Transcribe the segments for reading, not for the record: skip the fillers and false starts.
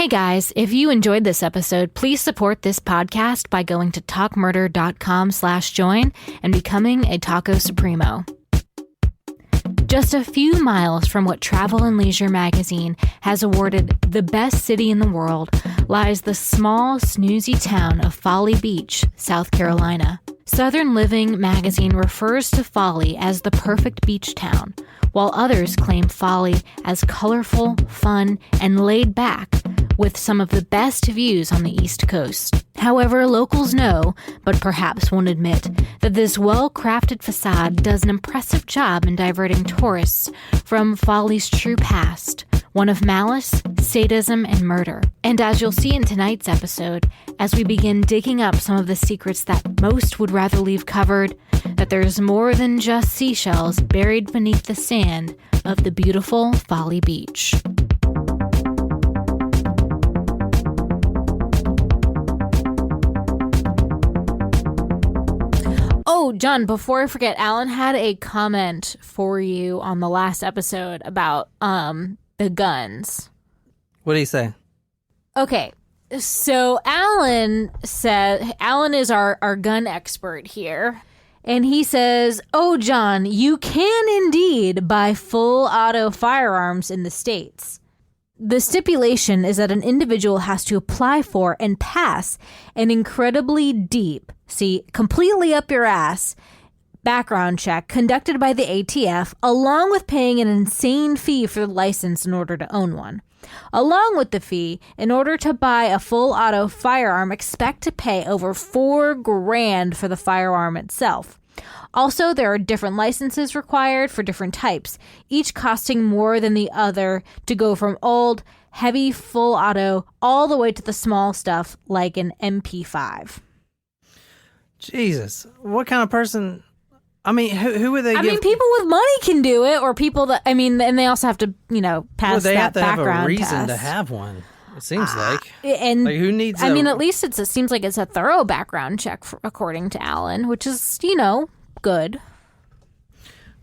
Hey guys, if you enjoyed this episode, please support this podcast by going to talkmurder.com/join and becoming a Taco Supremo. Just a few miles from what Travel and Leisure magazine has awarded the best city in the world lies the small, snoozy town of Folly Beach, South Carolina. Southern Living magazine refers to Folly as the perfect beach town, while others claim Folly as colorful, fun, and laid back, with some of the best views on the East Coast. However, locals know, but perhaps won't admit, that this well-crafted facade does an impressive job in diverting tourists from Folly's true past, one of malice, sadism, and murder. And as you'll see in tonight's episode, as we begin digging up some of the secrets that most would rather leave covered, that there's more than just seashells buried beneath the sand of the beautiful Folly Beach. Oh, John, before I forget, Alan had a comment for you on the last episode about the guns. What did he say? Okay, so Alan is our gun expert here, and he says, "Oh, John, you can indeed buy full auto firearms in the States. The stipulation is that an individual has to apply for and pass an incredibly deep, completely up your ass, background check conducted by the ATF, along with paying an insane fee for the license in order to own one. Along with the fee, in order to buy a full auto firearm, expect to pay over $4,000 for the firearm itself. Also, there are different licenses required for different types, each costing more than the other to go from old, heavy, full auto all the way to the small stuff like an MP5. Jesus, what kind of person? I mean, who would they? I mean, people with money can do it, or people that and they also have to, pass they that have to background have a reason test to have one. It seems and like who needs? At least it seems like it's a thorough background check, according to Alan, which is good.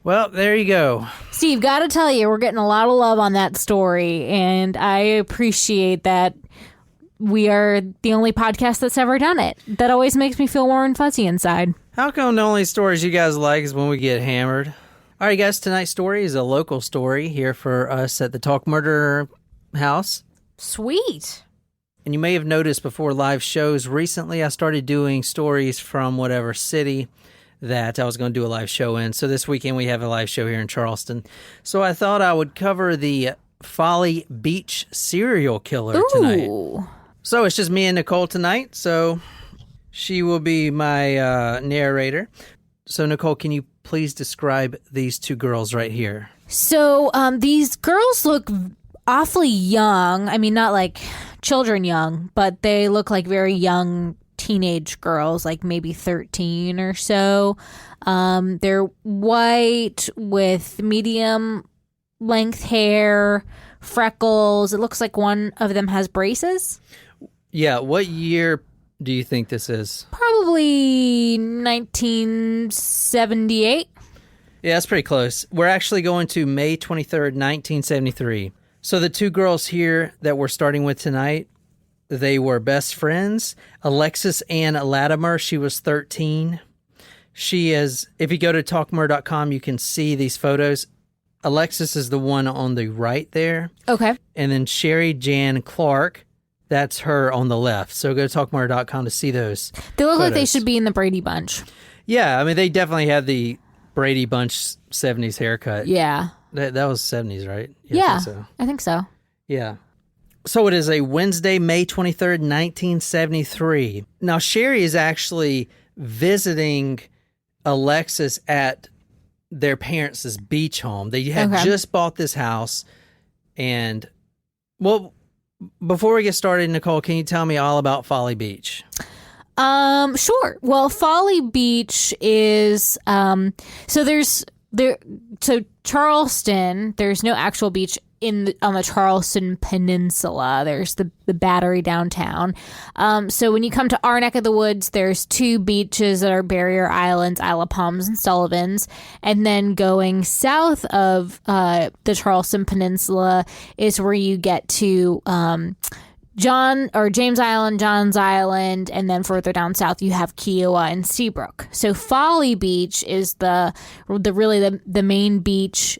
Well, there you go. Steve, gotta tell you, we're getting a lot of love on that story, and I appreciate that. We are the only podcast that's ever done it. That always makes me feel warm and fuzzy inside. How come the only stories you guys like is when we get hammered? All right, guys, tonight's story is a local story here for us at the Talk Murder House. Sweet. And you may have noticed before live shows, recently I started doing stories from whatever city that I was going to do a live show in. So this weekend we have a live show here in Charleston. So I thought I would cover the Folly Beach serial killer tonight. So it's just me and Nicole tonight. So she will be my narrator. So Nicole, can you please describe these two girls right here? So these girls look awfully young. I mean, not like children young, but they look like very young teenage girls, like maybe 13 or so. They're white with medium length hair, freckles. It looks like one of them has braces. Yeah, what year do you think this is? Probably 1978. Yeah, that's pretty close. We're actually going to May 23rd, 1973. So the two girls here that we're starting with tonight, they were best friends. Alexis Ann Latimer, she was 13. She is, if you go to talkmurder.com, you can see these photos. Alexis is the one on the right there. Okay. And then Sherry Jan Clark, that's her on the left. So go to talkmurder.com to see those. They look photos. like they should be in the Brady Bunch. Yeah, I mean, they definitely had the Brady Bunch 70s haircut. Yeah. That was 70s, right? Yeah, I think so. Yeah. So it is a Wednesday, May 23rd, 1973. Now, Sherry is actually visiting Alexis at their parents' beach home. They had just bought this house. And, well, before we get started, Nicole, can you tell me all about Folly Beach? Sure. Well, Folly Beach is, so Charleston, there's no actual beach on the Charleston Peninsula. There's the Battery downtown. So when you come to our neck of the woods, there's two beaches that are barrier islands, Isle of Palms and Sullivan's. And then going south of the Charleston Peninsula is where you get to James Island, Johns Island, and then further down south you have Kiowa and Seabrook. So Folly Beach is the main beach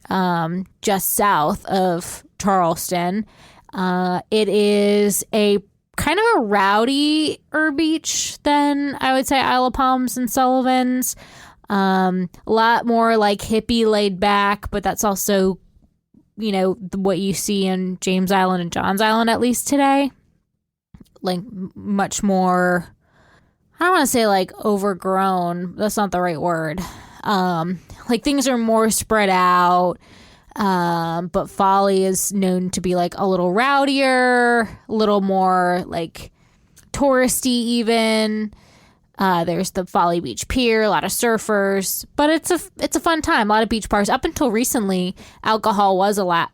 just south of Charleston. It is a kind of a rowdier beach than I would say Isle of Palms and Sullivan's. A lot more like hippie laid back, but that's also, what you see in James Island and Johns Island at least today. Like much more, I don't want to say like overgrown. That's not the right word. Like things are more spread out. But Folly is known to be like a little rowdier, a little more like touristy even. There's the Folly Beach Pier, a lot of surfers, but it's a fun time. A lot of beach bars. Up until recently, alcohol was allowed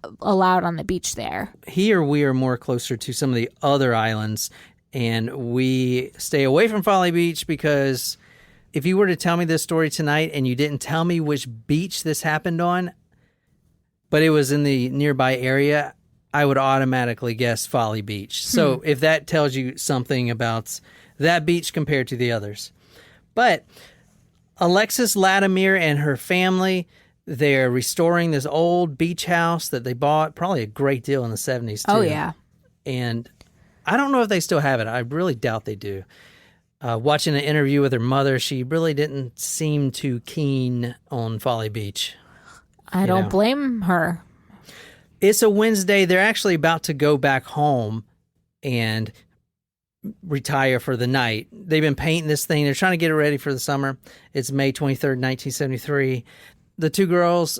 on the beach there. Here we are more closer to some of the other islands, and we stay away from Folly Beach because if you were to tell me this story tonight and you didn't tell me which beach this happened on, but it was in the nearby area, I would automatically guess Folly Beach. So if that tells you something about that beach compared to the others. But Alexis Latimer and her family, they're restoring this old beach house that they bought, probably a great deal in the 70s too. Oh, yeah. And I don't know if they still have it. I really doubt they do. Watching an interview with her mother, she really didn't seem too keen on Folly Beach. I don't blame her. It's a Wednesday. They're actually about to go back home and retire for the night. They've been painting this thing. They're trying to get it ready for the summer. It's May 23rd, 1973. The two girls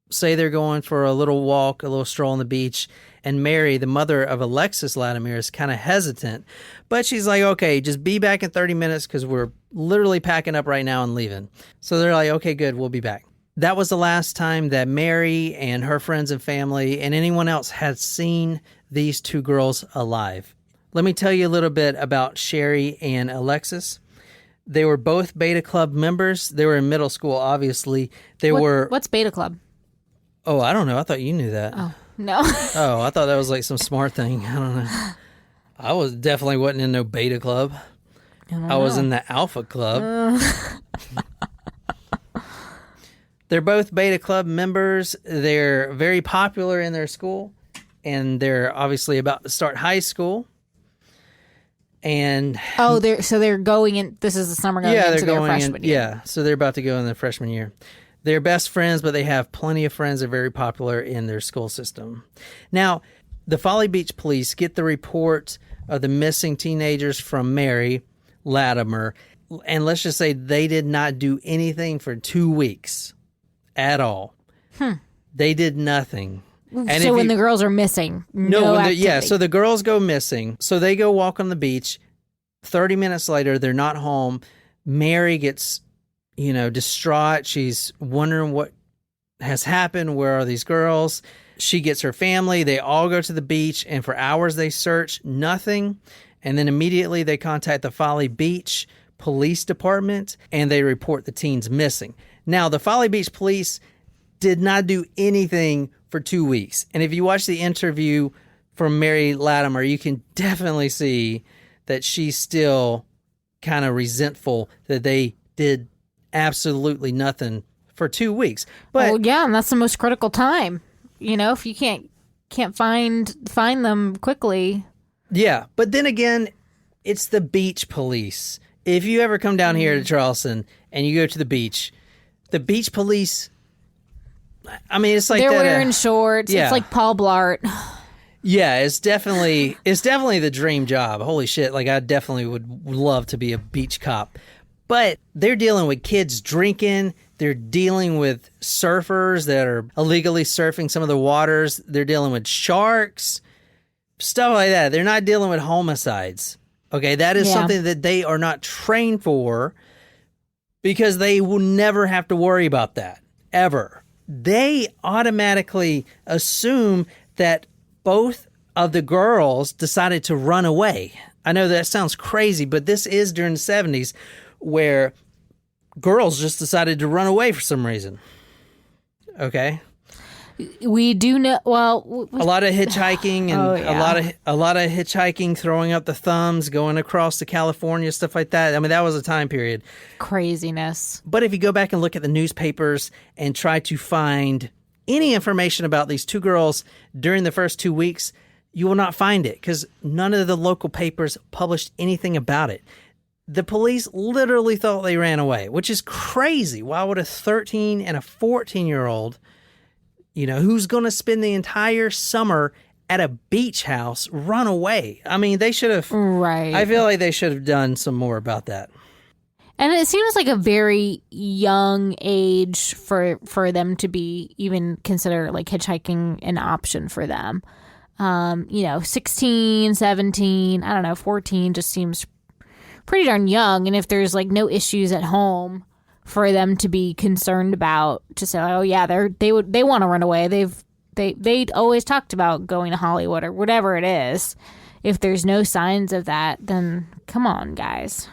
say they're going for a little walk, a little stroll on the beach. And Mary, the mother of Alexis Latimer, is kind of hesitant. But she's like, okay, just be back in 30 minutes because we're literally packing up right now and leaving. So they're like, okay, good, we'll be back. That was the last time that Mary and her friends and family and anyone else had seen these two girls alive. Let me tell you a little bit about Sherry and Alexis. They were both Beta Club members. They were in middle school, obviously. What's Beta Club? Oh, I don't know. I thought you knew that. Oh, no. Oh, I thought that was like some smart thing. I don't know. I definitely wasn't in no Beta Club. I was in the Alpha Club. They're both Beta Club members. They're very popular in their school, and they're obviously about to start high school. And they're going in. This is the summer going into their freshman year. Yeah, so they're about to go in their freshman year. They're best friends, but they have plenty of friends. They're very popular in their school system. Now, the Folly Beach police get the report of the missing teenagers from Mary Latimer, and let's just say they did not do anything for 2 weeks at all. They did nothing. And so when the girls are missing, so the girls go missing. So they go walk on the beach. 30 minutes later, they're not home. Mary gets, distraught. She's wondering what has happened. Where are these girls? She gets her family. They all go to the beach, and for hours they search. Nothing. And then immediately they contact the Folly Beach Police Department, and they report the teens missing. Now, the Folly Beach police did not do anything for 2 weeks. And if you watch the interview from Mary Latimer, you can definitely see that she's still kind of resentful that they did absolutely nothing for 2 weeks. But and that's the most critical time. If you can't find them quickly. Yeah, but then again, it's the beach police. If you ever come down here to Charleston and you go to the beach police, I mean, it's like they're wearing shorts. Yeah. It's like Paul Blart. Yeah, it's definitely the dream job. Holy shit! Like I definitely would love to be a beach cop. But they're dealing with kids drinking. They're dealing with surfers that are illegally surfing some of the waters. They're dealing with sharks, stuff like that. They're not dealing with homicides. Okay, that is something that they are not trained for because they will never have to worry about that, ever. They automatically assume that both of the girls decided to run away. I know that sounds crazy, but this is during the 70s where girls just decided to run away for some reason. Okay? We do know, well... A lot of hitchhiking and Oh, yeah. a lot of hitchhiking, throwing up the thumbs, going across to California, stuff like that. I mean, that was a time period. Craziness. But if you go back and look at the newspapers and try to find any information about these two girls during the first 2 weeks, you will not find it because none of the local papers published anything about it. The police literally thought they ran away, which is crazy. Why would a 13 and a 14-year-old, who's going to spend the entire summer at a beach house, run away? I mean, they should have. Right. I feel like they should have done some more about that. And it seems like a very young age for them to be even consider like hitchhiking an option for them. 16, 17, I don't know, 14 just seems pretty darn young. And if there's like no issues at home for them to be concerned about, to say, oh yeah, they want to run away. They always talked about going to Hollywood or whatever it is. If there's no signs of that, then come on, guys.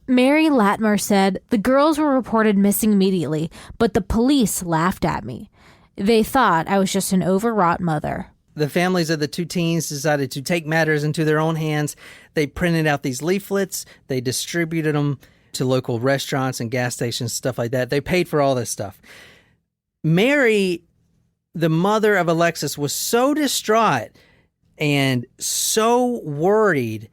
Mary Latmer said, the girls were reported missing immediately, but the police laughed at me. They thought I was just an overwrought mother. The families of the two teens decided to take matters into their own hands. They printed out these leaflets. They distributed them to local restaurants and gas stations, stuff like that. They paid for all this stuff. Mary, the mother of Alexis, was so distraught and so worried,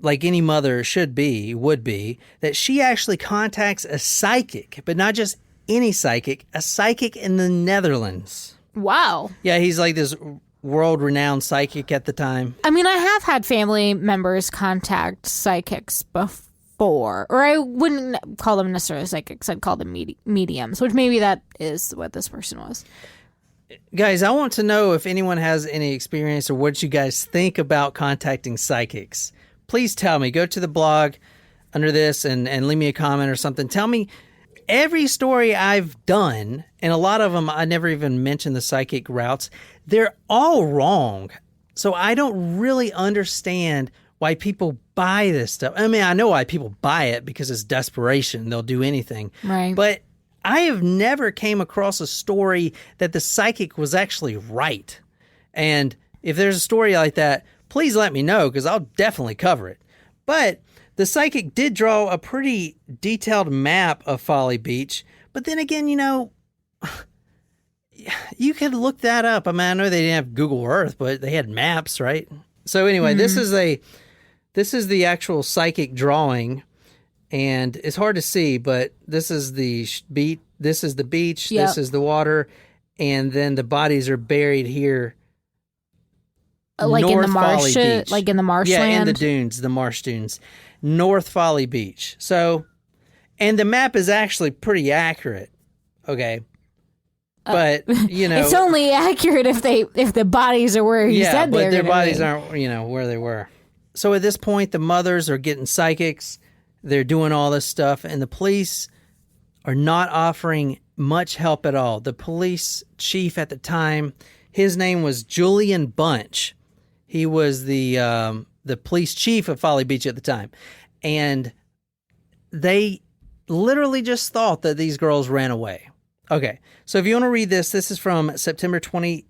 like any mother would be, that she actually contacts a psychic, but not just any psychic, a psychic in the Netherlands. Wow. Yeah, he's like this world-renowned psychic at the time. I mean, I have had family members contact psychics before, or I wouldn't call them necessarily psychics, I'd call them mediums, which maybe that is what this person was. Guys, I want to know if anyone has any experience or what you guys think about contacting psychics. Please tell me. Go to the blog under this and leave me a comment or something. Tell me every story I've done, and a lot of them I never even mentioned the psychic routes, they're all wrong. So I don't really understand why people buy this stuff. I mean, I know why people buy it because it's desperation. They'll do anything. Right. But I have never came across a story that the psychic was actually right. And if there's a story like that, please let me know because I'll definitely cover it. But the psychic did draw a pretty detailed map of Folly Beach. But then again, you could look that up. I mean, I know they didn't have Google Earth, but they had maps, right? So anyway, This is the actual psychic drawing, and it's hard to see, but this is the beach. This is the beach. Yep. This is the water, and then the bodies are buried here. Like in the marsh, Beach. like in the marshland? Yeah, in the dunes, the marsh dunes. North Folly Beach. So, and the map is actually pretty accurate. Okay. But, it's only accurate if the bodies are where you said they were. But their bodies aren't, where they were. So at this point, the mothers are getting psychics. They're doing all this stuff, and the police are not offering much help at all. The police chief at the time, his name was Julian Bunch. He was the police chief of Folly Beach at the time. And they literally just thought that these girls ran away. Okay, so if you want to read this is from September 29th,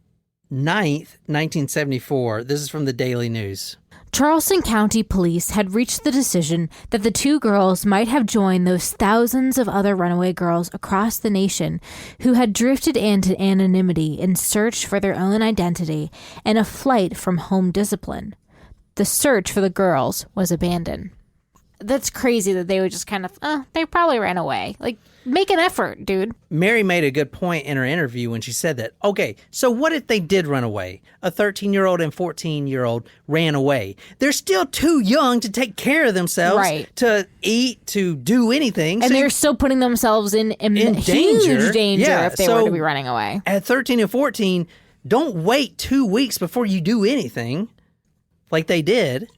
1974. This is from the Daily News. Charleston County Police had reached the decision that the two girls might have joined those thousands of other runaway girls across the nation who had drifted into anonymity in search for their own identity and a flight from home discipline. The search for the girls was abandoned. That's crazy that they would just kind of, they probably ran away. Like, make an effort, dude. Mary made a good point in her interview when she said that. Okay, so what if they did run away? A 13-year-old and 14-year-old ran away. They're still too young to take care of themselves, right, to eat, to do anything. And they're still putting themselves in huge danger if they were to be running away. At 13 and 14, don't wait 2 weeks before you do anything like they did,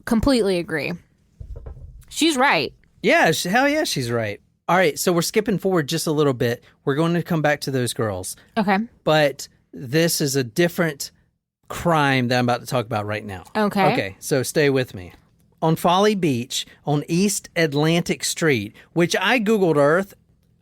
Completely agree. She's right. Yeah, hell yeah, she's right. All right, so we're skipping forward just a little bit. We're going to come back to those girls. Okay. But this is a different crime that I'm about to talk about right now. Okay. Okay, so stay with me. On Folly Beach, on East Atlantic Street, which I Googled Earth,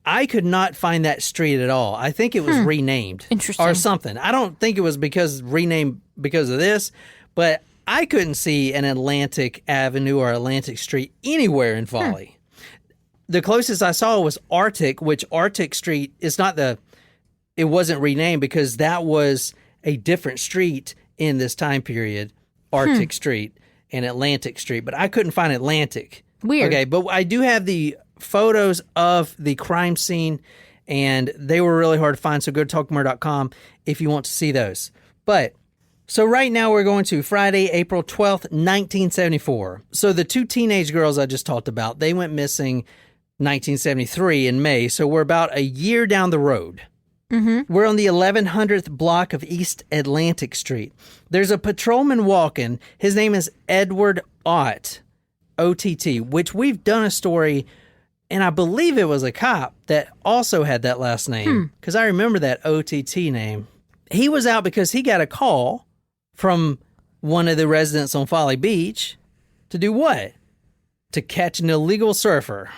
I could not find that street at all. I think it was renamed. Interesting. Or something. I don't think it was renamed because of this, but I couldn't see an Atlantic Avenue or Atlantic Street anywhere in Folly. The closest I saw was Arctic, which Arctic Street is not it wasn't renamed because that was a different street in this time period, Arctic Street and Atlantic Street, but I couldn't find Atlantic. Weird. Okay, but I do have the photos of the crime scene, and they were really hard to find, so go to talkmurder.com if you want to see those. But, so right now we're going to Friday, April 12th, 1974. So the two teenage girls I just talked about, they went missing 1973 in May, so we're about a year down the road. We're on the 1100th block of East Atlantic Street. There's a patrolman walking. His name is Edward Ott, O-T-T, which we've done a story, and I believe it was a cop that also had that last name, because I remember that O-T-T name. He was out because he got a call from one of the residents on Folly Beach to do what? To catch an illegal surfer.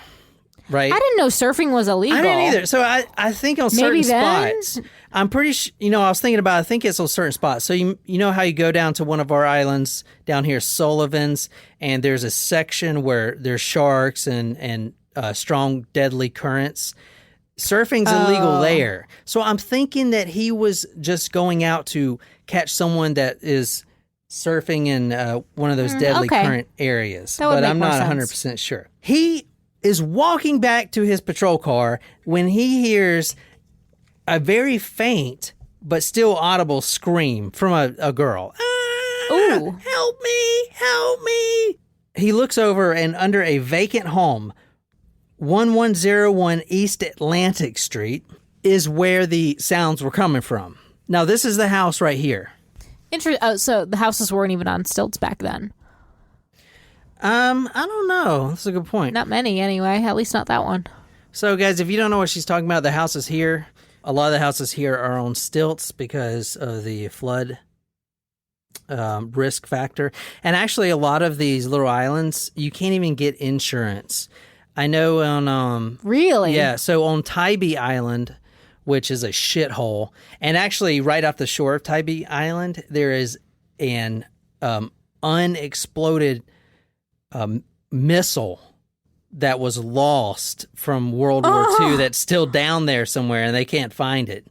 Right? I didn't know surfing was illegal. I didn't either. So I think on certain spots, I'm pretty sure, I was thinking about, I think it's on certain spots. So you know how you go down to one of our islands down here, Sullivan's, and there's a section where there's sharks and strong, deadly currents. Surfing's illegal there. So I'm thinking that he was just going out to catch someone that is surfing in one of those deadly current areas. But I'm not 100% sure. He is walking back to his patrol car when he hears a very faint but still audible scream from a girl. Ooh. Help me! Help me! He looks over, and under a vacant home, 1101 East Atlantic Street, is where the sounds were coming from. Now, this is the house right here. So the houses weren't even on stilts back then. I don't know. That's a good point. Not many, anyway. At least not that one. So, guys, if you don't know what she's talking about, the houses here, a lot of the houses here are on stilts because of the flood risk factor. And actually, a lot of these little islands, you can't even get insurance. I know on... Really? Yeah, so on Tybee Island, which is a shithole, and actually right off the shore of Tybee Island, there is an unexploded... missile that was lost from World War II that's still down there somewhere, and they can't find it.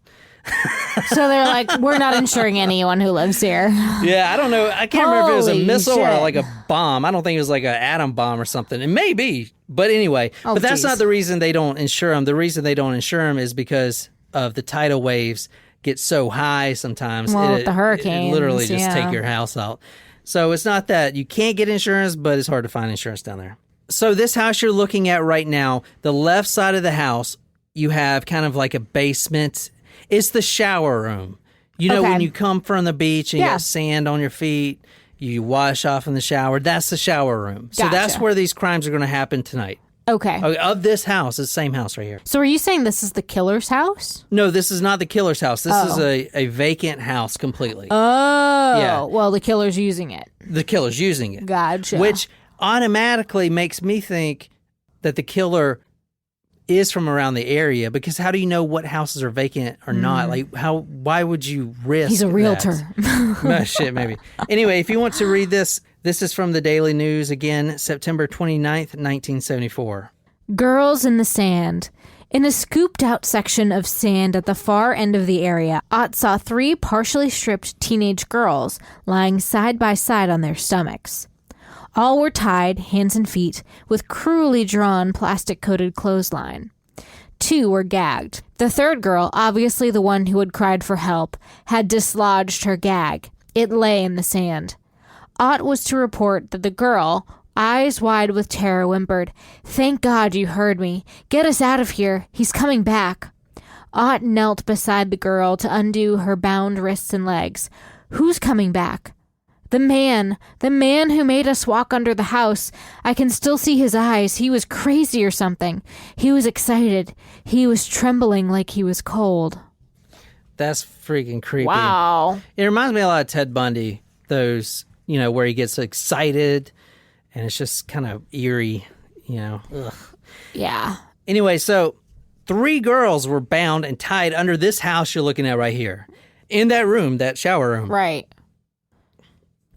So they're like, we're not insuring anyone who lives here. Yeah, I don't know. I can't remember if it was a missile or shit. like a bomb. I don't think it was like an atom bomb or something. It may be, but anyway. But that's not the reason they don't insure them. The reason they don't insure them is because of the tidal waves get so high sometimes. Well, the hurricanes, it literally just take your house out. So it's not that you can't get insurance, but it's hard to find insurance down there. So this house you're looking at right now, the left side of the house, you have kind of like a basement. It's the shower room. You know, when you come from the beach and you got sand on your feet, you wash off in the shower. That's the shower room. So that's where these crimes are going to happen tonight. Okay. Of this house, it's the same house right here. So are you saying this is the killer's house? No, this is not the killer's house. This is a vacant house completely. Oh. Yeah. Well, the killer's using it. The killer's using it. Gotcha. Which automatically makes me think that the killer is from around the area, because how do you know what houses are vacant or not? Like, why would you risk He's a realtor. Oh, shit, maybe. Anyway, if you want to read this, this is from the Daily News, again, September 29th, 1974. Girls in the sand. In a scooped-out section of sand at the far end of the area, Ott saw 3 partially stripped teenage girls lying side by side on their stomachs. All were tied, hands and feet, with cruelly drawn plastic-coated clothesline. 2 were gagged. The third girl, obviously the one who had cried for help, had dislodged her gag. It lay in the sand. Ott was to report that the girl, eyes wide with terror, whimpered, "Thank God you heard me. Get us out of here. He's coming back." Ott knelt beside the girl to undo her bound wrists and legs. "Who's coming back?" The man who made us walk under the house. I can still see his eyes. He was crazy or something. He was excited. He was trembling like he was cold." That's freaking creepy. Wow. It reminds me a lot of Ted Bundy, those, where he gets excited and it's just kind of eerie, Ugh. Yeah. Anyway, so 3 girls were bound and tied under this house you're looking at right here. In that room, that shower room. Right.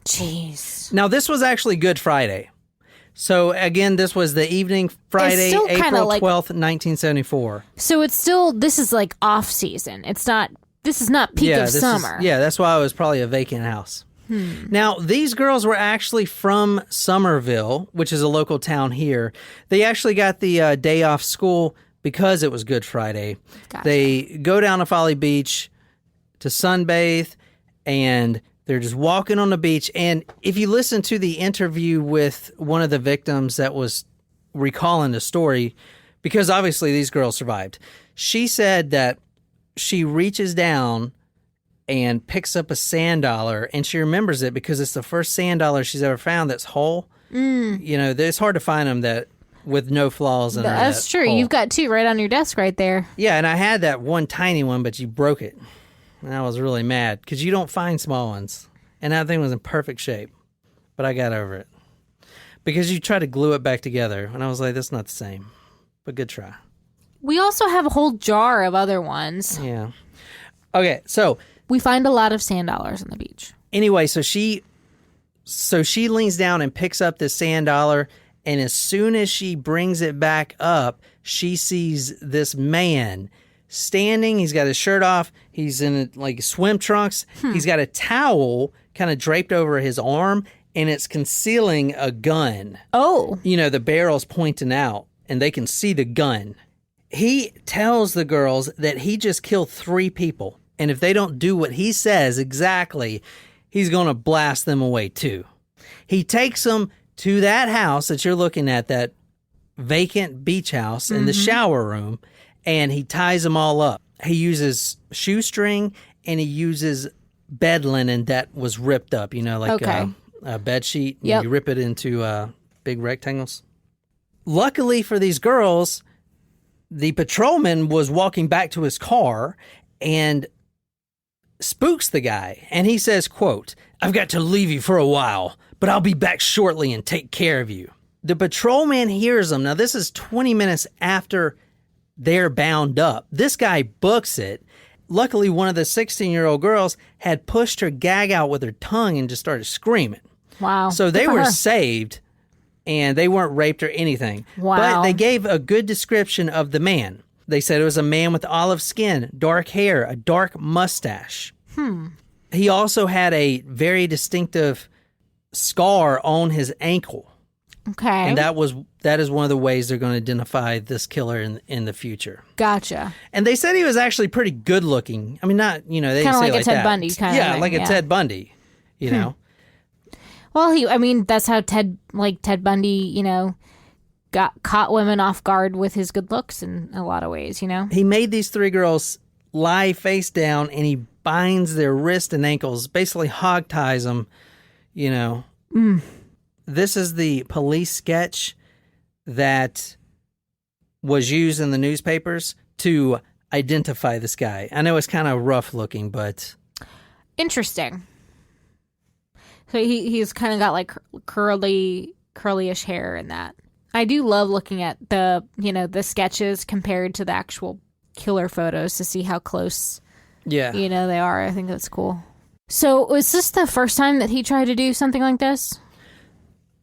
Jeez. Now, this was actually Good Friday. So, again, this was the evening, Friday, April 12th, 1974. So it's still, this is like off season. This is not peak of summer. That's why it was probably a vacant house. Now, these girls were actually from Somerville, which is a local town here. They actually got the day off school because it was Good Friday. Gotcha. They go down to Folly Beach to sunbathe, and they're just walking on the beach. And if you listen to the interview with one of the victims that was recalling the story, because obviously these girls survived, she said that she reaches down and picks up a sand dollar, and she remembers it because it's the first sand dollar she's ever found that's whole. You know, it's hard to find them that with no flaws in them. That's true. Whole. You've got 2 right on your desk right there. Yeah, and I had that one tiny one, but you broke it. And I was really mad because you don't find small ones. And that thing was in perfect shape. But I got over it. Because you try to glue it back together. And I was like, that's not the same. But good try. We also have a whole jar of other ones. Yeah. Okay, so We find a lot of sand dollars on the beach. anyway, so she leans down and picks up this sand dollar, and as soon as she brings it back up, she sees this man standing. He's got his shirt off. He's in like swim trunks. He's got a towel kind of draped over his arm, and it's concealing a gun. Oh. You know, the barrel's pointing out, and they can see the gun. He tells the girls that he just killed 3 people, and if they don't do what he says exactly, he's going to blast them away too. He takes them to that house that you're looking at, that vacant beach house in the shower room, and he ties them all up. He uses shoestring, and he uses bed linen that was ripped up, you know, like a bed sheet. Yep. You rip it into big rectangles. Luckily for these girls, the patrolman was walking back to his car and spooks the guy. And he says, quote, "I've got to leave you for a while, but I'll be back shortly and take care of you." The patrolman hears him. Now, this is 20 minutes after they're bound up. This guy books it. Luckily, one of the 16-year-old girls had pushed her gag out with her tongue and just started screaming. Wow. So they were saved, and they weren't raped or anything. Wow. But they gave a good description of the man. They said it was a man with olive skin, dark hair, a dark mustache. He also had a very distinctive scar on his ankle. Okay. And that is one of the ways they're going to identify this killer in the future. Gotcha. And they said he was actually pretty good looking. I mean, not, you know, they didn't say Kinda like a Ted that. Bundy kind of Yeah, thing, like a yeah. Ted Bundy, you know. Well, that's how Ted Bundy, you know, got caught women off guard with his good looks in a lot of ways, you know. He made these 3 girls lie face down, and he binds their wrists and ankles, basically hog ties them, you know. This is the police sketch that was used in the newspapers to identify this guy. I know it's kind of rough looking, but Interesting. So he's kind of got like curly-ish hair in that. I do love looking at the sketches compared to the actual killer photos to see how close, yeah. they are. I think that's cool. So was this the first time that he tried to do something like this?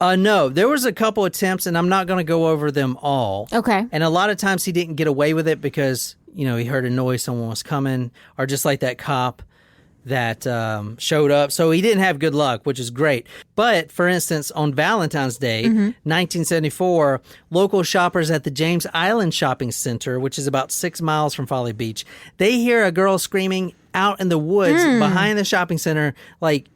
No, there was a couple attempts, and I'm not going to go over them all. Okay. And a lot of times he didn't get away with it because, you know, he heard a noise, someone was coming, or just like that cop that showed up. So he didn't have good luck, which is great. But, for instance, on Valentine's Day, 1974, local shoppers at the James Island Shopping Center, which is about 6 miles from Folly Beach, they hear a girl screaming out in the woods behind the shopping center, like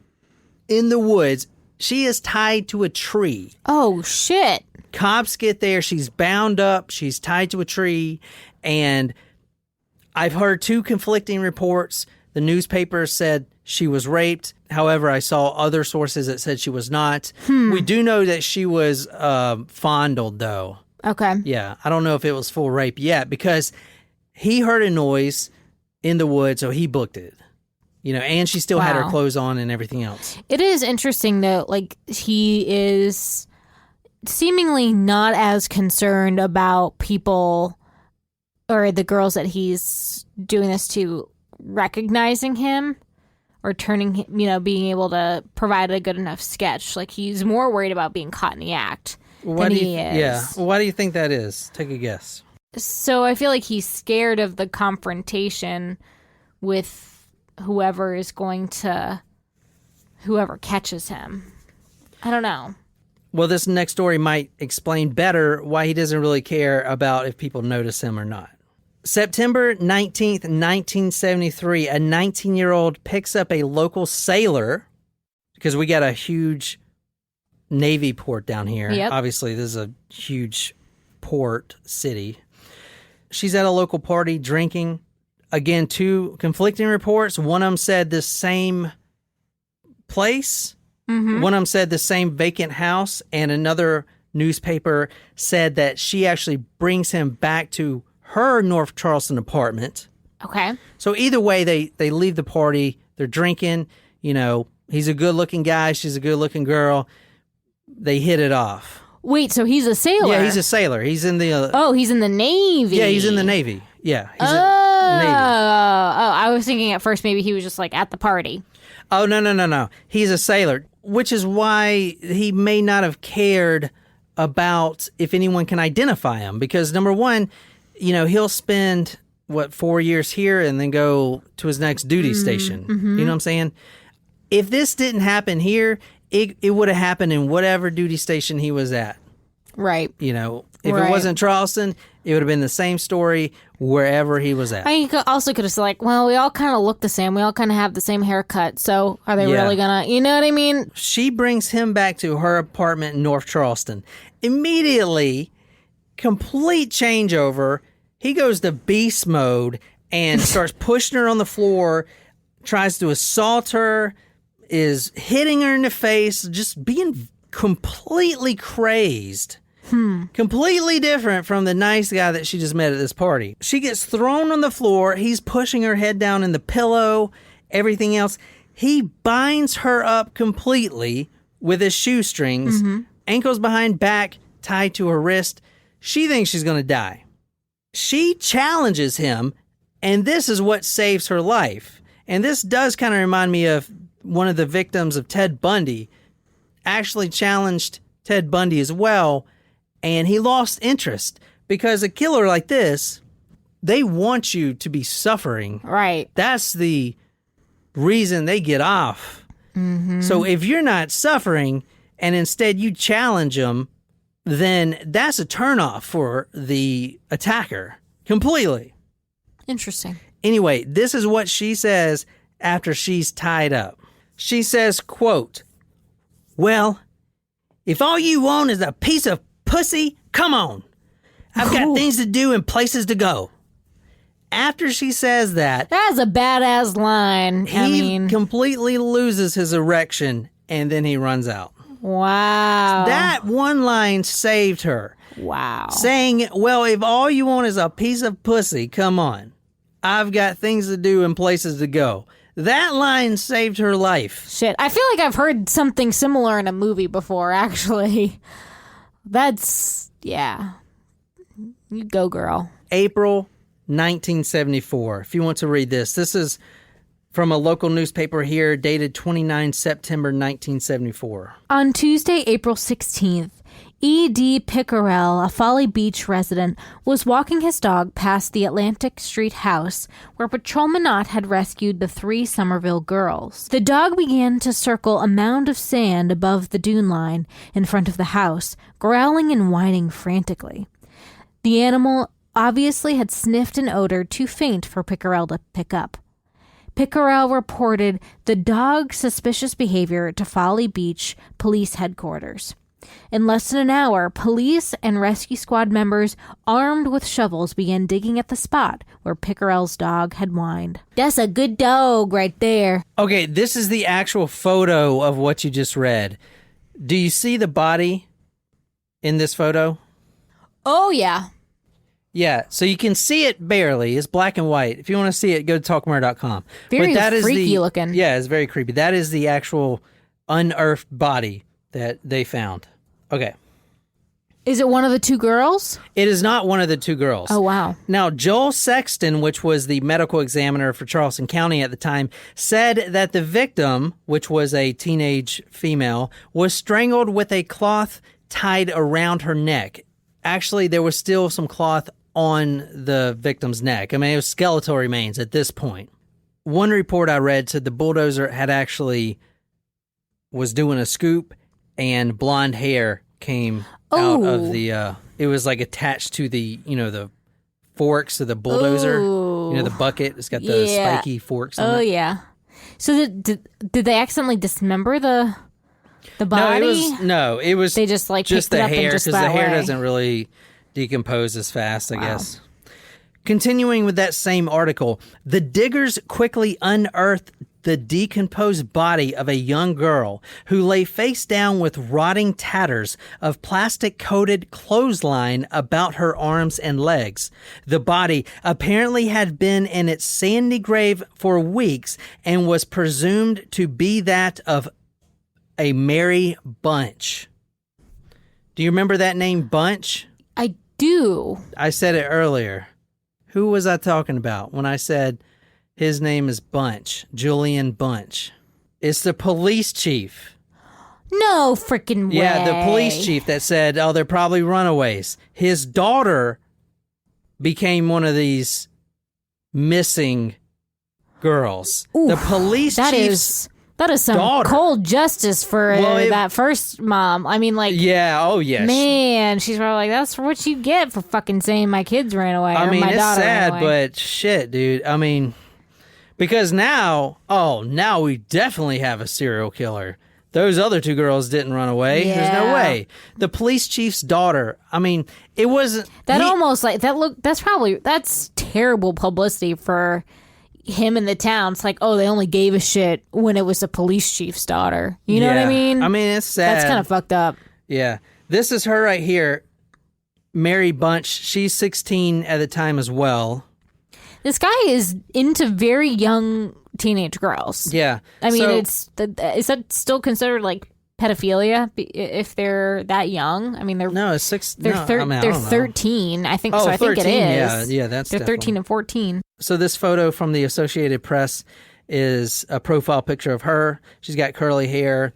in the woods. She is tied to a tree. Oh, shit. Cops get there. She's bound up. She's tied to a tree. And I've heard 2 conflicting reports. The newspaper said she was raped. However, I saw other sources that said she was not. We do know that she was fondled, though. Okay. Yeah. I don't know if it was full rape yet because he heard a noise in the woods, so he booked it. You know, and she still had her clothes on and everything else. It is interesting, though. Like, he is seemingly not as concerned about people or the girls that he's doing this to recognizing him or turning him, being able to provide a good enough sketch. Like, he's more worried about being caught in the act than he is. Yeah. Why do you think that is? Take a guess. So I feel like he's scared of the confrontation with whoever catches him. I don't know. Well, this next story might explain better why he doesn't really care about if people notice him or not. September 19th, 1973, a 19-year-old picks up a local sailor, because we got a huge Navy port down here. Yep. Obviously, this is a huge port city. She's at a local party drinking. Again, two conflicting reports. One of them said the same place. Mm-hmm. One of them said the same vacant house. And another newspaper said that she actually brings him back to her North Charleston apartment. Okay. So either way, they leave the party. They're drinking. He's a good-looking guy. She's a good-looking girl. They hit it off. Wait, so he's a sailor? Yeah, he's a sailor. He's in the... he's in the Navy. Yeah, he's in the Navy. Yeah, he's in the Navy. I was thinking at first maybe he was just, at the party. Oh, no. He's a sailor, which is why he may not have cared about if anyone can identify him. Because, number one, he'll spend, 4 years here and then go to his next duty station. Mm-hmm. You know what I'm saying? If this didn't happen here, it would have happened in whatever duty station he was at. Right. If it wasn't Charleston, it would have been the same story wherever he was at. You could have said, we all kind of look the same. We all kind of have the same haircut. So are they really going to, you know what I mean? She brings him back to her apartment in North Charleston. Immediately, complete changeover. He goes to beast mode and starts pushing her on the floor, tries to assault her, is hitting her in the face, just being completely crazed. Completely different from the nice guy that she just met at this party. She gets thrown on the floor. He's pushing her head down in the pillow, everything else. He binds her up completely with his shoestrings, ankles behind back, tied to her wrist. She thinks she's going to die. She challenges him, and this is what saves her life. And this does kind of remind me of one of the victims of Ted Bundy. Actually challenged Ted Bundy as well, and he lost interest because a killer like this, they want you to be suffering. Right. That's the reason they get off. Mm-hmm. So if you're not suffering and instead you challenge them, then that's a turnoff for the attacker completely. Interesting. Anyway, this is what she says after she's tied up. She says, quote, "Well, if all you want is a piece of pussy, come on. I've got things to do and places to go." After she says that... That's a badass line. He completely loses his erection and then he runs out. Wow. That one line saved her. Wow. Saying, well, if all you want is a piece of pussy, come on. I've got things to do and places to go. That line saved her life. Shit. I feel like I've heard something similar in a movie before, actually. Yeah. You go, girl. April 1974. If you want to read this is from a local newspaper here, dated 29 September 1974. On Tuesday, April 16th, E.D. Pickerel, a Folly Beach resident, was walking his dog past the Atlantic Street house where Patrolman Ott had rescued the 3 Somerville girls. The dog began to circle a mound of sand above the dune line in front of the house, growling and whining frantically. The animal obviously had sniffed an odor too faint for Pickerel to pick up. Pickerel reported the dog's suspicious behavior to Folly Beach Police Headquarters. In less than an hour, police and rescue squad members armed with shovels began digging at the spot where Pickerel's dog had whined. That's a good dog right there. Okay, this is the actual photo of what you just read. Do you see the body in this photo? Oh, yeah. Yeah, so you can see it barely. It's black and white. If you want to see it, go to talkmurder.com. Very freaky looking. Yeah, it's very creepy. That is the actual unearthed body that they found. Okay. Is it one of the two girls? It is not one of the two girls. Oh, wow. Now, Joel Sexton, which was the medical examiner for Charleston County at the time, said that the victim, which was a teenage female, was strangled with a cloth tied around her neck. Actually, there was still some cloth on the victim's neck. I mean, it was skeletal remains at this point. One report I read said the bulldozer had actually was doing a scoop and blonde hair came out of the, it was like attached to the, the forks of the bulldozer. Ooh. The bucket. It's got the spiky forks on it. Oh, yeah. So did they accidentally dismember the body? It was they just like just picked the it up hair, because the hair doesn't really decompose as fast, I guess. Continuing with that same article, the diggers quickly unearthed the decomposed body of a young girl who lay face down with rotting tatters of plastic-coated clothesline about her arms and legs. The body apparently had been in its sandy grave for weeks and was presumed to be that of a Mary Bunch. Do you remember that name, Bunch? I do. I said it earlier. Who was I talking about when I said his name is Bunch, Julian Bunch? It's the police chief. No freaking way. Yeah, the police chief that said, oh, they're probably runaways. His daughter became one of these missing girls. Oof, the police chief's That is some daughter. Cold justice for that first mom. I mean, like... Yeah, oh, yes. Man, she's probably like, that's what you get for fucking saying my kids ran away. I mean, my it's daughter sad, ran away. but shit, dude. I mean, because now we definitely have a serial killer. Those other two girls didn't run away. Yeah. There's no way. The police chief's daughter, I mean, it wasn't... That's terrible publicity for... him in the town. It's like, oh, they only gave a shit when it was the police chief's daughter. You know what I mean? I mean, it's sad. That's kind of fucked up. Yeah. This is her right here, Mary Bunch. She's 16 at the time as well. This guy is into very young teenage girls. Yeah. I mean, is that still considered like pedophilia if they're that young? I mean, they're 13. I think so. I 13, think it is. Yeah, that's they're 13 and 14. So this photo from the Associated Press is a profile picture of her. She's got curly hair.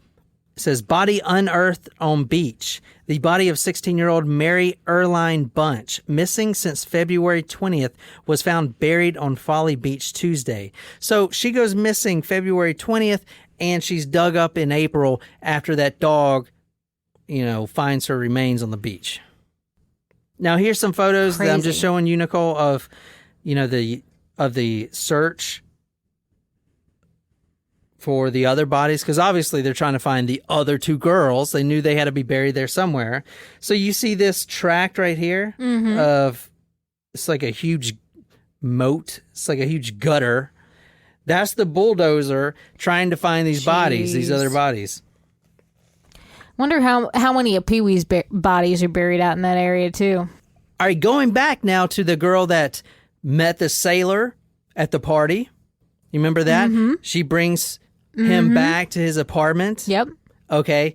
It says, body unearthed on beach. The body of 16-year-old Mary Earline Bunch, missing since February 20th, was found buried on Folly Beach Tuesday. So she goes missing February 20th, and she's dug up in April after that dog, finds her remains on the beach. Now, here's some photos that I'm just showing you, Nicole, of, the search for the other bodies, because obviously they're trying to find the other two girls. They knew they had to be buried there somewhere. So you see this tract right here of, it's like a huge moat. It's like a huge gutter. That's the bulldozer trying to find these bodies, these other bodies. Wonder how many of Pee Wee's bodies are buried out in that area too. All right, going back now to the girl that met the sailor at the party. You remember that? Mm-hmm. She brings him back to his apartment. Yep. Okay.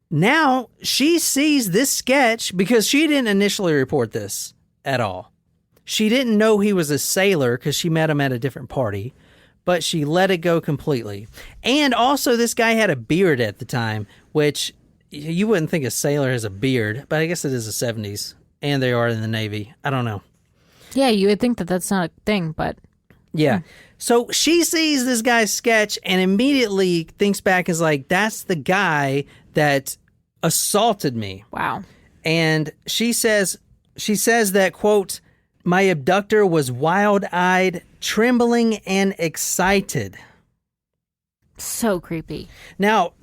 Now she sees this sketch because she didn't initially report this at all. She didn't know he was a sailor because she met him at a different party, but she let it go completely. And also this guy had a beard at the time, which you wouldn't think a sailor has a beard, but I guess it is the 70s, and they are in the Navy. I don't know. Yeah, you would think that that's not a thing, but... Yeah. So she sees this guy's sketch and immediately thinks back, is like, that's the guy that assaulted me. Wow. And she says that, quote, my abductor was wild-eyed, trembling, and excited. So creepy. Now,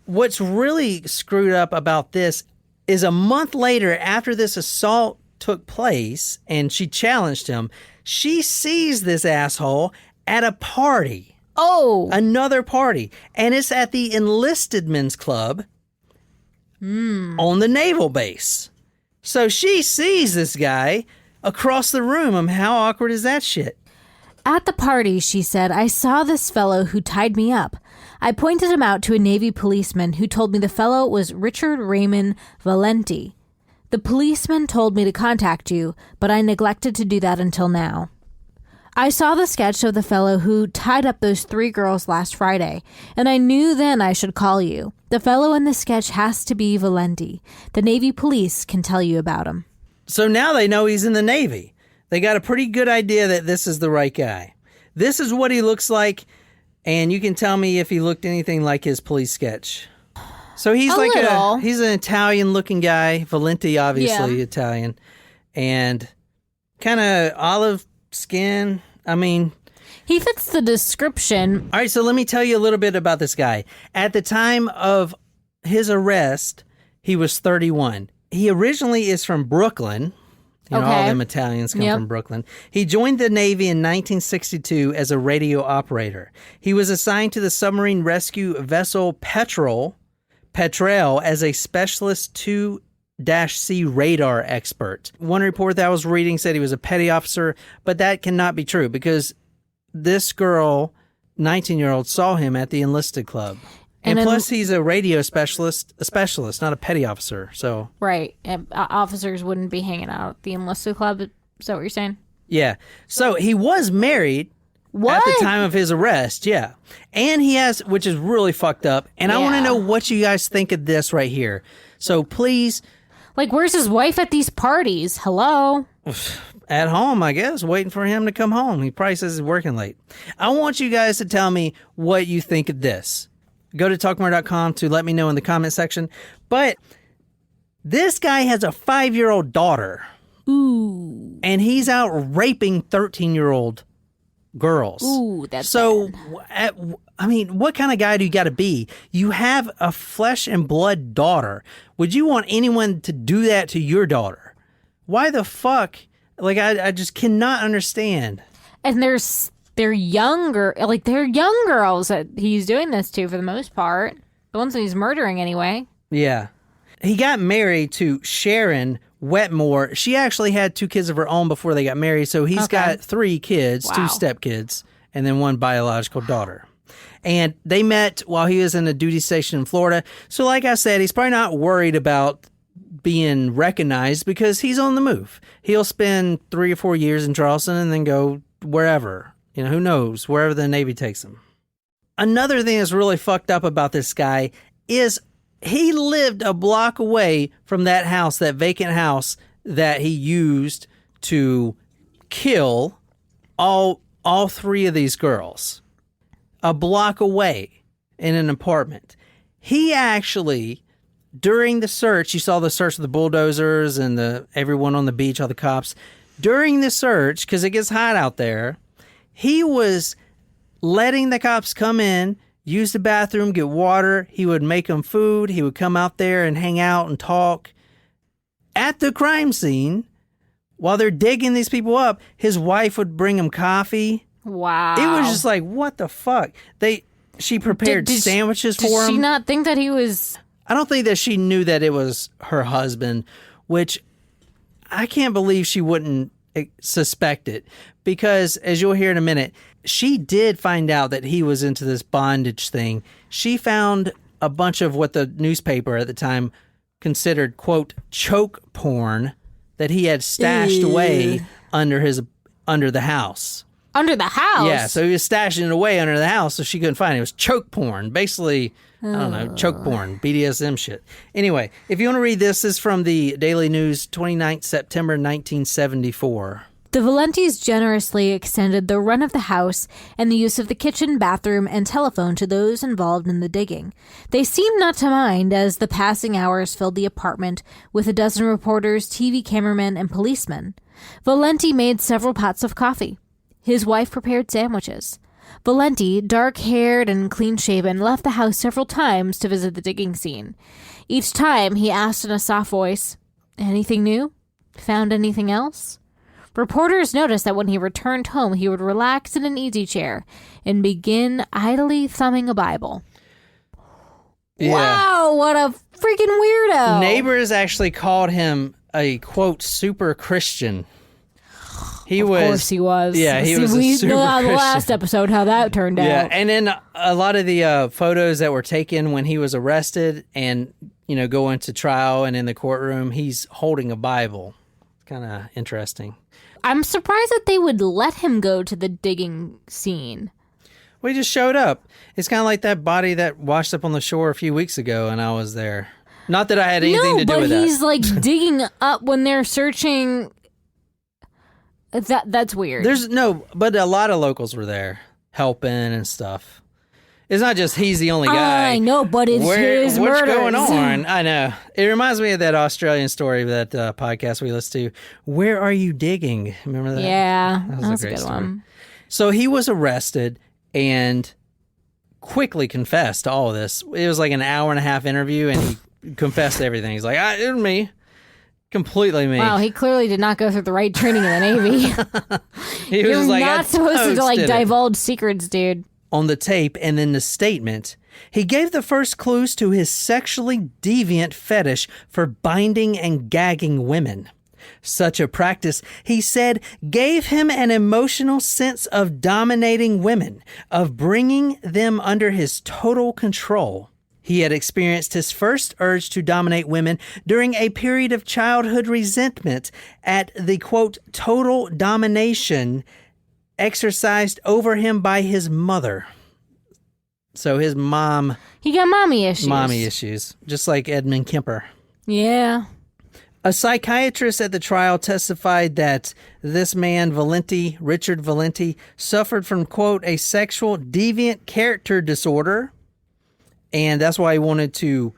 what's really screwed up about this is a month later, after this assault took place and she challenged him, she sees this asshole at a party. Oh. Another party. And it's at the Enlisted Men's Club on the naval base. So she sees this guy across the room. How awkward is that shit? At the party, she said, I saw this fellow who tied me up. I pointed him out to a Navy policeman who told me the fellow was Richard Raymond Valenti. The policeman told me to contact you, but I neglected to do that until now. I saw the sketch of the fellow who tied up those 3 girls last Friday, and I knew then I should call you. The fellow in the sketch has to be Valenti. The Navy police can tell you about him. So now they know he's in the Navy. They got a pretty good idea that this is the right guy. This is what he looks like, and you can tell me if he looked anything like his police sketch. So he's he's an Italian-looking guy. Valenti, obviously Italian, and kind of olive skin. I mean, he fits the description. All right, so let me tell you a little bit about this guy. At the time of his arrest, he was 31. He originally is from Brooklyn. You know, all them Italians come from Brooklyn. He joined the Navy in 1962 as a radio operator. He was assigned to the submarine rescue vessel Petrel as a specialist 2-C radar expert. One report that I was reading said he was a petty officer, but that cannot be true because this girl, 19-year-old, saw him at the enlisted club. And plus, he's a radio specialist, not a petty officer. So right, officers wouldn't be hanging out at the enlisted club. Is that what you're saying? Yeah. So he was married at the time of his arrest. Yeah, and he has, which is really fucked up. And I want to know what you guys think of this right here. So please, like, where's his wife at these parties? Hello. At home, I guess, waiting for him to come home. He probably says he's working late. I want you guys to tell me what you think of this. Go to talkmore.com to let me know in the comment section. But this guy has a 5-year-old daughter. Ooh. And he's out raping 13-year-old girls. Ooh, that's so bad. I mean, what kind of guy do you got to be? You have a flesh and blood daughter. Would you want anyone to do that to your daughter? Why the fuck? Like, I just cannot understand. And they're younger, like, they're young girls that he's doing this to for the most part. The ones that he's murdering anyway. Yeah. He got married to Sharon Wetmore. She actually had 2 kids of her own before they got married. So he's got 3 kids, 2 stepkids, and then 1 biological daughter. And they met while he was in a duty station in Florida. So like I said, he's probably not worried about being recognized because he's on the move. He'll spend 3 or 4 years in Charleston and then go wherever. You know, who knows, wherever the Navy takes him. Another thing that's really fucked up about this guy is he lived a block away from that house, that vacant house that he used to kill all 3 of these girls. A block away in an apartment. He actually, during the search, you saw the search of the bulldozers and everyone on the beach, all the cops. During the search, because it gets hot out there, he was letting the cops come in, use the bathroom, get water. He would make them food. He would come out there and hang out and talk. At the crime scene, while they're digging these people up, his wife would bring him coffee. Wow. It was just like, what the fuck? She prepared sandwiches for him. Did she not think that he was... I don't think that she knew that it was her husband, which I can't believe she wouldn't suspect it. Because, as you'll hear in a minute, she did find out that he was into this bondage thing. She found a bunch of what the newspaper at the time considered, quote, choke porn that he had stashed away under the house. Under the house? Yeah, so he was stashing it away under the house so she couldn't find it. It was choke porn. Basically, I don't know, choke porn, BDSM shit. Anyway, if you want to read this is from the Daily News, 29th September 1974. The Valentis generously extended the run of the house and the use of the kitchen, bathroom, and telephone to those involved in the digging. They seemed not to mind as the passing hours filled the apartment with a dozen reporters, TV cameramen, and policemen. Valenti made several pots of coffee. His wife prepared sandwiches. Valenti, dark-haired and clean-shaven, left the house several times to visit the digging scene. Each time, he asked in a soft voice, "Anything new? Found anything else?" Reporters noticed that when he returned home, he would relax in an easy chair and begin idly thumbing a Bible. Yeah. Wow, what a freaking weirdo. Neighbors actually called him a, quote, super Christian. Of course he was. Yeah, he was a super Christian. The last episode, how that turned out. Yeah, and then a lot of the photos that were taken when he was arrested and go into trial, and in the courtroom, he's holding a Bible. Kind of interesting. I'm surprised that they would let him go to the digging scene. Well, he just showed up. It's kind of like that body that washed up on the shore a few weeks ago, and I was there. Not that I had anything to do with that. No, but he's like digging up when they're searching. That's weird. But a lot of locals were there helping and stuff. It's not just he's the only guy. I know, but it's his murders. What's going on? I know. It reminds me of that Australian story, that podcast we listened to. Where are you digging? Remember that? Yeah, that was a good story. one. So he was arrested and quickly confessed to all of this. It was like an hour and a half interview, and he confessed to everything. He's like, it was me. Completely me. Wow, he clearly did not go through the right training in the Navy. You're not supposed to divulge secrets, dude. On the tape and in the statement, he gave the first clues to his sexually deviant fetish for binding and gagging women. Such a practice, he said, gave him an emotional sense of dominating women, of bringing them under his total control. He had experienced his first urge to dominate women during a period of childhood resentment at the, quote, total domination exercised over him by his mother. So his mom... He got mommy issues. Mommy issues, just like Edmund Kemper. Yeah. A psychiatrist at the trial testified that this man, Richard Valenti, suffered from, quote, a sexual deviant character disorder, and that's why he wanted to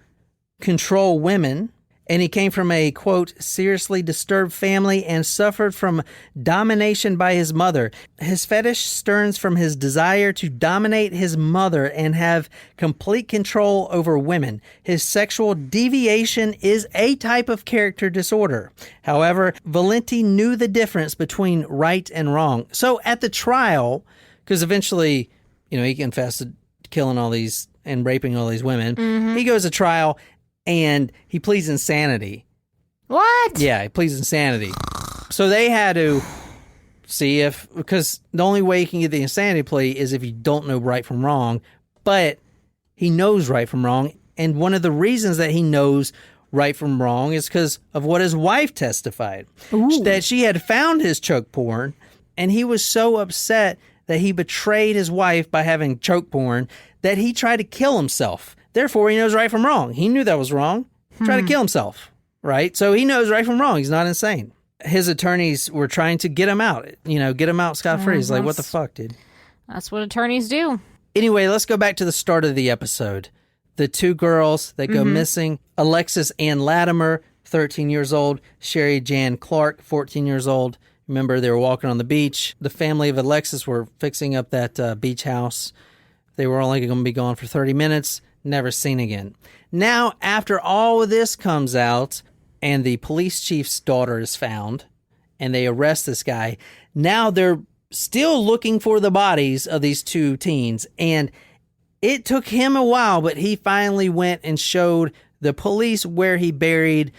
control women. And he came from a, quote, seriously disturbed family and suffered from domination by his mother. His fetish stems from his desire to dominate his mother and have complete control over women. His sexual deviation is a type of character disorder. However, Valenti knew the difference between right and wrong. So at the trial, because eventually, he confessed to killing all these and raping all these women, he goes to trial. And he pleads insanity. What? Yeah, he pleads insanity. So they had to see because the only way you can get the insanity plea is if you don't know right from wrong. But he knows right from wrong. And one of the reasons that he knows right from wrong is because of what his wife testified. Ooh. That she had found his choke porn, and he was so upset that he betrayed his wife by having choke porn that he tried to kill himself. Therefore, he knows right from wrong. He knew that was wrong. Tried to kill himself, right? So he knows right from wrong. He's not insane. His attorneys were trying to get him out, get him out scot-free. He's like, what the fuck, dude? That's what attorneys do. Anyway, let's go back to the start of the episode. The two girls that go missing, Alexis Ann Latimer, 13 years old, Sherry Jan Clark, 14 years old. Remember, they were walking on the beach. The family of Alexis were fixing up that beach house. They were only going to be gone for 30 minutes. Never seen again. Now, after all of this comes out and the police chief's daughter is found and they arrest this guy, now they're still looking for the bodies of these two teens. And it took him a while, but he finally went and showed the police where he buried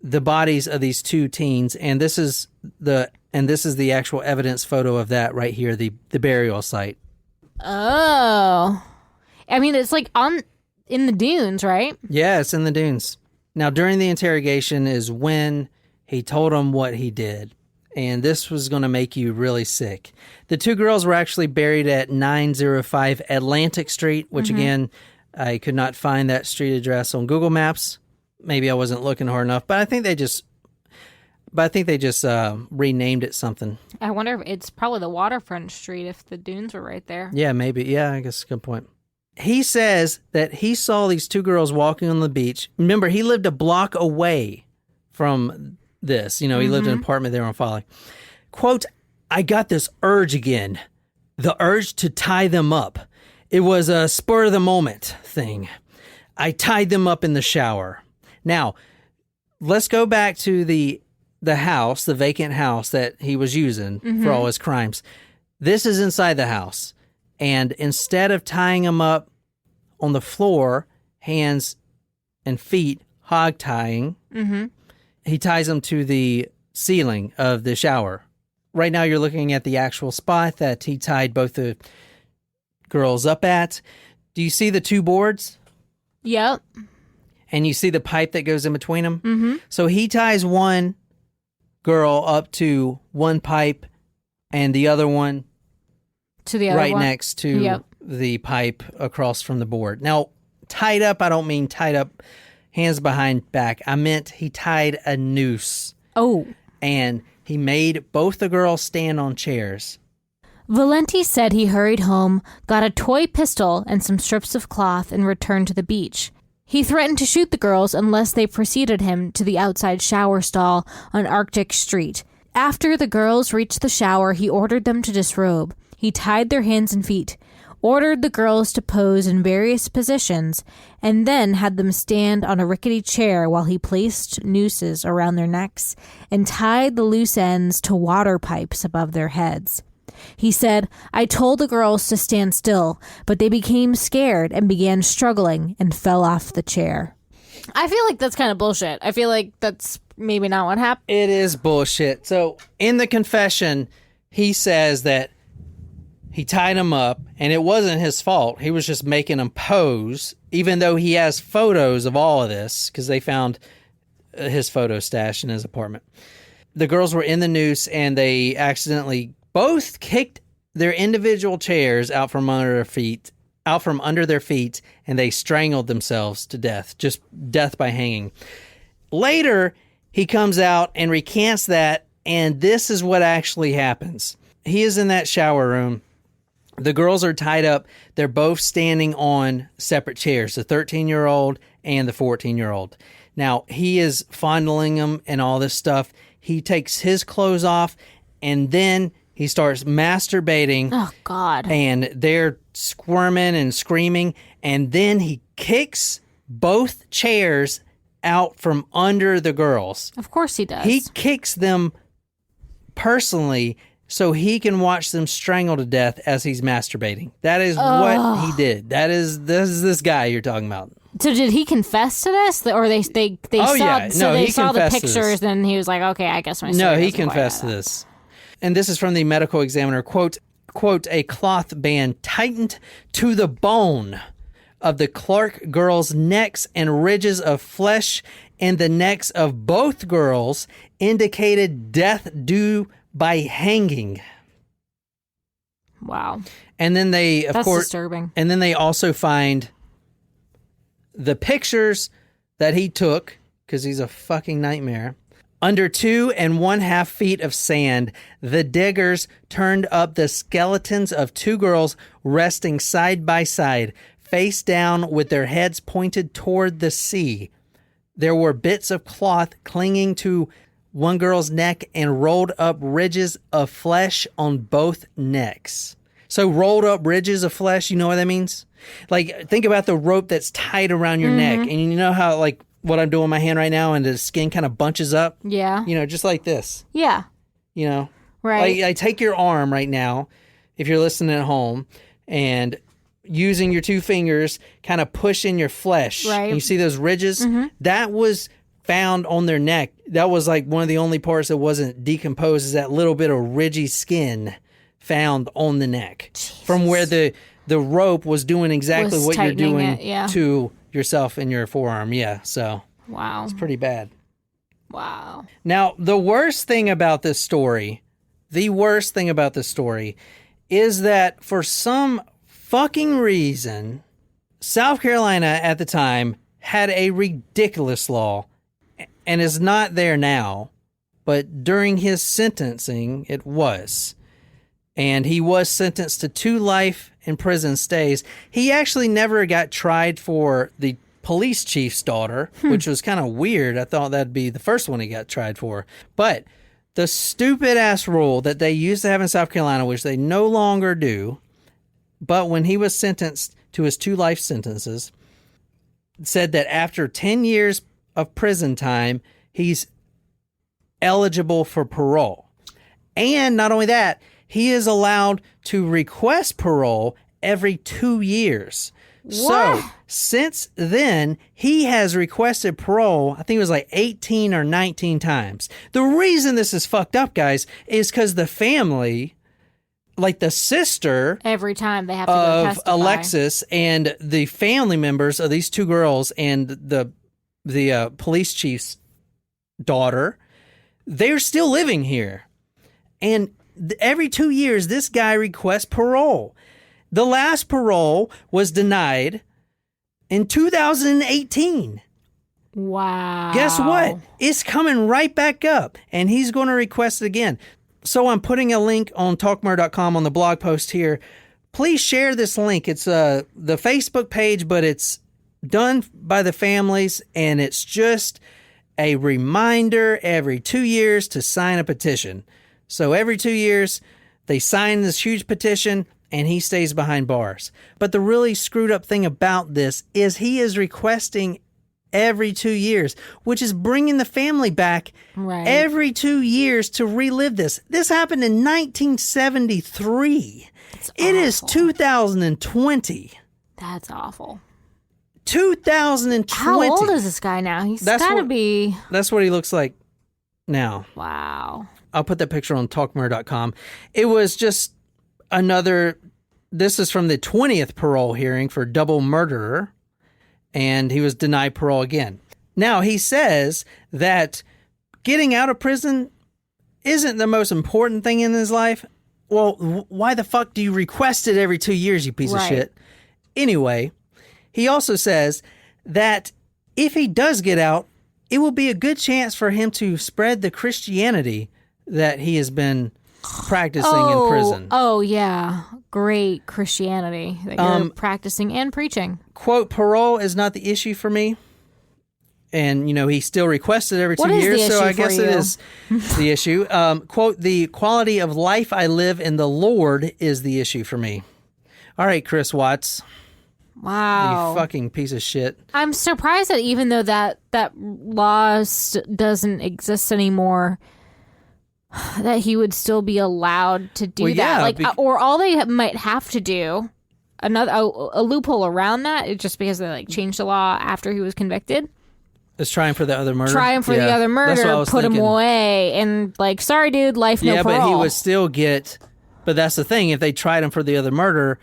the bodies of these two teens. And this is the actual evidence photo of that right here, the burial site. Oh. I mean, it's like in the dunes, right? Yeah, it's in the dunes. Now, during the interrogation is when he told them what he did. And this was going to make you really sick. The two girls were actually buried at 905 Atlantic Street, which again, I could not find that street address on Google Maps. Maybe I wasn't looking hard enough, but I think they just renamed it something. I wonder if it's probably the waterfront street if the dunes were right there. Yeah, maybe. Yeah, I guess that's a good point. He says that he saw these two girls walking on the beach. Remember, he lived a block away from this. He lived in an apartment there on Folly. Quote, I got this urge again. The urge to tie them up. It was a spur of the moment thing. I tied them up in the shower. Now, let's go back to the house, the vacant house that he was using for all his crimes. This is inside the house. And instead of tying them up on the floor, hands and feet, hog tying, he ties them to the ceiling of the shower. Right now, you're looking at the actual spot that he tied both the girls up at. Do you see the two boards? Yep. and you see the pipe that goes in between them? Mm-hmm. So he ties one girl up to one pipe and the other one to the other right one. next to the pipe across from the board. Now, tied up, I don't mean tied up hands behind back. I meant he tied a noose. Oh. And he made both the girls stand on chairs. Valenti said he hurried home, got a toy pistol and some strips of cloth, and returned to the beach. He threatened to shoot the girls unless they preceded him to the outside shower stall on Arctic Street. After the girls reached the shower, he ordered them to disrobe. He tied their hands and feet, ordered the girls to pose in various positions, and then had them stand on a rickety chair while he placed nooses around their necks and tied the loose ends to water pipes above their heads. He said, I told the girls to stand still, but they became scared and began struggling and fell off the chair. I feel like that's kind of bullshit. I feel like that's maybe not what happened. It is bullshit. So in the confession, he says that he tied them up and it wasn't his fault. He was just making them pose, even though he has photos of all of this because they found his photo stash in his apartment. The girls were in the noose and they accidentally both kicked their individual chairs out from under their feet, and they strangled themselves to death, just death by hanging. Later, he comes out and recants that, and this is what actually happens. He is in that shower room. The girls are tied up. They're both standing on separate chairs, the 13-year-old and the 14-year-old. Now, he is fondling them and all this stuff. He takes his clothes off, and then he starts masturbating. Oh, God. And they're squirming and screaming. And then he kicks both chairs out from under the girls. Of course he does. He kicks them personally so he can watch them strangle to death as he's masturbating. That is what he did. This guy you're talking about. So did he confess to this, or they saw the pictures and he was like, okay, I guess my story No, he doesn't quite confessed to add up. this. And this is from the medical examiner, quote, a cloth band tightened to the bone of the Clark girls' necks and ridges of flesh in the necks of both girls indicated death due by hanging. Wow. And then they, of That's course, disturbing. And then they also find the pictures that he took, because he's a fucking nightmare. Under 2 1/2 feet of sand, the diggers turned up the skeletons of 2 girls resting side by side, face down with their heads pointed toward the sea. There were bits of cloth clinging to one girl's neck and rolled up ridges of flesh on both necks. So rolled up ridges of flesh, you know what that means? Like, think about the rope that's tied around your neck, and you know how, like, what I'm doing with my hand right now, and the skin kind of bunches up? Yeah. You know, just like this. Yeah. You know? Right. Like, I take your arm right now, if you're listening at home, and using your 2 fingers, kind of push in your flesh. Right. And you see those ridges? That was found on their neck. That was like one of the only parts that wasn't decomposed, is that little bit of ridgy skin found on the neck. Jeez. From where the rope was doing exactly what you're doing to yourself in your forearm. Yeah, so wow, it's pretty bad. Wow. Now, the worst thing about this story is that for some fucking reason, South Carolina at the time had a ridiculous law, and is not there now, but during his sentencing, it was. And he was sentenced to 2 life in prison stays. He actually never got tried for the police chief's daughter, which was kind of weird. I thought that'd be the first one he got tried for. But the stupid ass rule that they used to have in South Carolina, which they no longer do, but when he was sentenced to his 2 life sentences, said that after 10 years of prison time, he's eligible for parole. And not only that, he is allowed to request parole every 2 years. What? So, since then, he has requested parole, I think it was like 18 or 19 times. The reason this is fucked up, guys, is because the family, like the sister every time they have to go of testify. Alexis and the family members of these 2 girls and the police chief's daughter, they're still living here. And every 2 years, this guy requests parole. The last parole was denied in 2018. Wow. Guess what? It's coming right back up, and he's going to request it again. So I'm putting a link on talkmurder.com on the blog post here. Please share this link. It's the Facebook page, but it's done by the families, and it's just a reminder every 2 years to sign a petition. So every 2 years, they sign this huge petition, and he stays behind bars. But the really screwed up thing about this is he is requesting every 2 years, which is bringing the family back every 2 years to relive this. This happened in 1973. It is 2020. That's awful. 2020. How old is this guy now? He's got to be... That's what he looks like now. Wow. I'll put that picture on talkmurder.com. It was just another... This is from the 20th parole hearing for double murderer. And he was denied parole again. Now, he says that getting out of prison isn't the most important thing in his life. Well, why the fuck do you request it every 2 years, you piece of shit? Anyway, he also says that if he does get out, it will be a good chance for him to spread the Christianity that he has been practicing in prison. Oh, yeah. Great Christianity that you're practicing and preaching. Quote, parole is not the issue for me. And, he still requests it every 2 years, so I guess it is the issue. Quote, the quality of life I live in the Lord is the issue for me. All right, Chris Watts. Wow. You fucking piece of shit. I'm surprised that even though that law doesn't exist anymore, that he would still be allowed to do that. Or all they might have to do, a loophole around that, just because they changed the law after he was convicted. Is trying for the other murder? Trying for the other murder, put him away, and sorry dude, life, no parole. Yeah, but he would still get, but that's the thing, if they tried him for the other murder,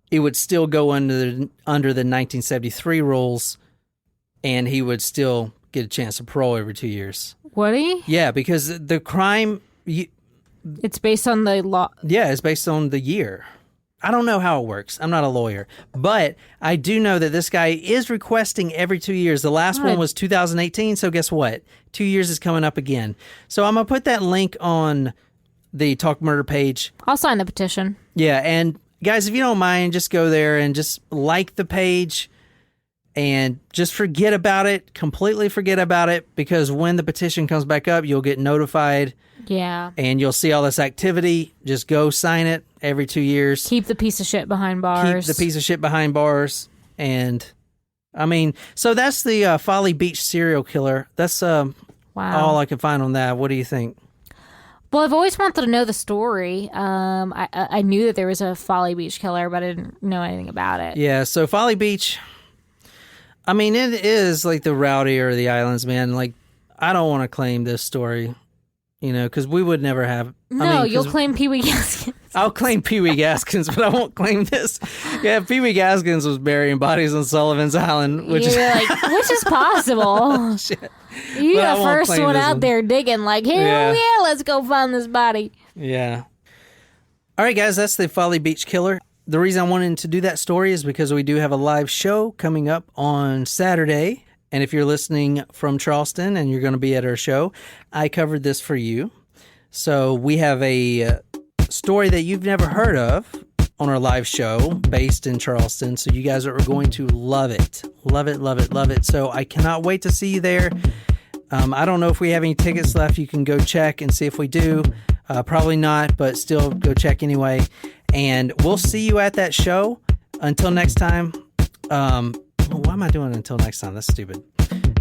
it would still go under the 1973 rules, and he would still get a chance of parole every 2 years. Would he? Yeah, because the crime... It's based on the law. Yeah, it's based on the year. I don't know how it works. I'm not a lawyer. But I do know that this guy is requesting every 2 years. The last one was 2018, so guess what? 2 years is coming up again. So I'm going to put that link on the Talk Murder page. I'll sign the petition. Yeah, and guys, if you don't mind, just go there and just like the page and just forget about it. Completely forget about it, because when the petition comes back up, you'll get notified. Yeah. And you'll see all this activity. Just go sign it every 2 years. Keep the piece of shit behind bars. Keep the piece of shit behind bars. And, so that's the Folly Beach serial killer. That's all I can find on that. What do you think? Well, I've always wanted to know the story. I knew that there was a Folly Beach killer, but I didn't know anything about it. Yeah, so Folly Beach, it is the rowdy or the islands, man. I don't want to claim this story. Because we would never have... No, you'll claim Pee Wee Gaskins. I'll claim Pee Wee Gaskins, but I won't claim this. Yeah, Pee Wee Gaskins was burying bodies on Sullivan's Island, which is possible. Oh, shit. You're the first one out there digging, hell yeah, let's go find this body. Yeah. All right, guys, that's the Folly Beach killer. The reason I wanted to do that story is because we do have a live show coming up on Saturday. And if you're listening from Charleston and you're going to be at our show, I covered this for you. So we have a story that you've never heard of on our live show based in Charleston. So you guys are going to love it. Love it, love it, love it. So I cannot wait to see you there. I don't know if we have any tickets left. You can go check and see if we do. Probably not, but still go check anyway. And we'll see you at that show. Until next time. Why am I doing until next time? That's stupid.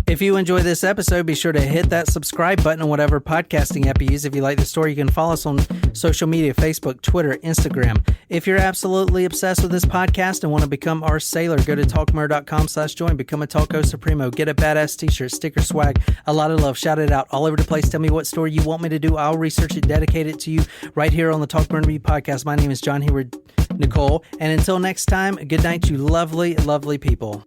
If you enjoyed this episode, be sure to hit that subscribe button on whatever podcasting app you use. If you like the story, you can follow us on social media, Facebook, Twitter, Instagram. If you're absolutely obsessed with this podcast and want to become our sailor, go to talkmurder.com/join. Become a Talco Supremo. Get a badass t-shirt, sticker, swag, a lot of love. Shout it out all over the place. Tell me what story you want me to do. I'll research it, dedicate it to you right here on the Talk Murder Me podcast. My name is John Hayward Nicole. And until next time, good night, you lovely, lovely people.